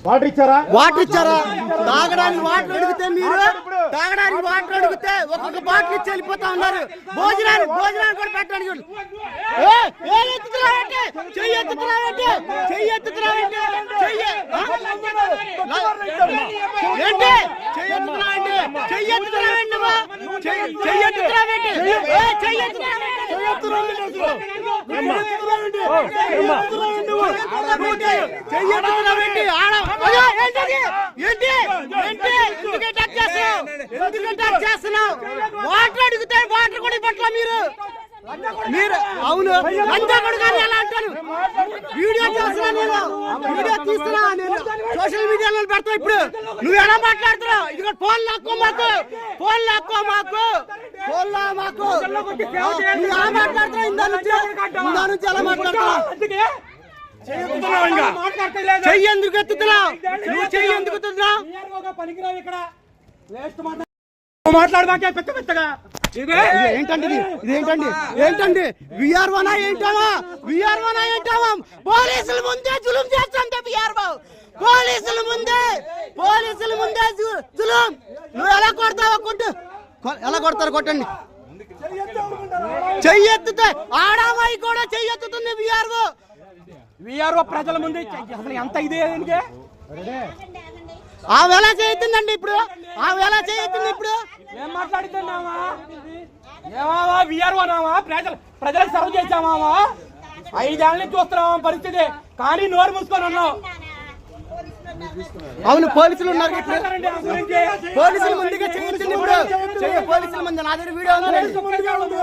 Water ఇచ్చారా? తాగడానికి water అడిగితే ఒక్కొక్క బాటిల్ ఇచ్చి వెళ్ళిపోతా ఉన్నారు. భోజనాన్ని కూడా పెట్టడానికి వాటర్ అడిగితే వాటర్ కూడా ఇవ్వట్లా మీరు అవును అంతా కూడా కానీ ఎలా అంటారు? వీడియో చేస్తున్నా వీడియో తీస్తున్నా నేను సోషల్ మీడియాలో పెడతా. ఇప్పుడు నువ్వు ఎలా మాట్లాడుతున్నావు? ఇది ఫోన్ లాక్కో మాకు నువ్వు ఎలా మాట్లాడుతున్నావు? ఇందా నుంచి ఎలా మాట్లాడుతున్నావు? చెయ్యి ఎందుకు ఎత్తుతున్నావు? నువ్వు చెయ్యి ఎందుకు ఎత్తుతున్నావు? మాట్లాడబాకే పెద్ద పెద్దగా ఏంటండి విఆర్ఓనా ఏంటావా? పోలీసుల ముందే జులుం చేస్తాంటే విఆర్ఓ పోలీసుల ముందే జులుం. నువ్వు ఎలా కొడతావో కొట్టు. ఎలా కొడతారు కొట్టండి. చెయ్యెత్తుతే ఆడామాయి కూడా చెయ్యెత్తుతుంది విఆర్ఓ ప్రజల ముందే. అసలు ఎంత ఇదే ఆమె ఎలా చేయొద్దండి ఇప్పుడు? ఏం మాట్లాడుతున్నావా? ఏమావా విఆర్ఓనావా? ప్రజలకు సర్వ్ చేసామావా? 5 ఏళ్ళ నుంచి చూస్తున్నావా పరిస్థితి, కానీ నోరు మూసుకొని ఉన్నావు. అవును పోలీసులు ఉన్నారు. పోలీసుల ముందుగా చేయొచ్చింది ఇప్పుడు. పోలీసుల ముందు నా దగ్గర వీడియో ఉంది.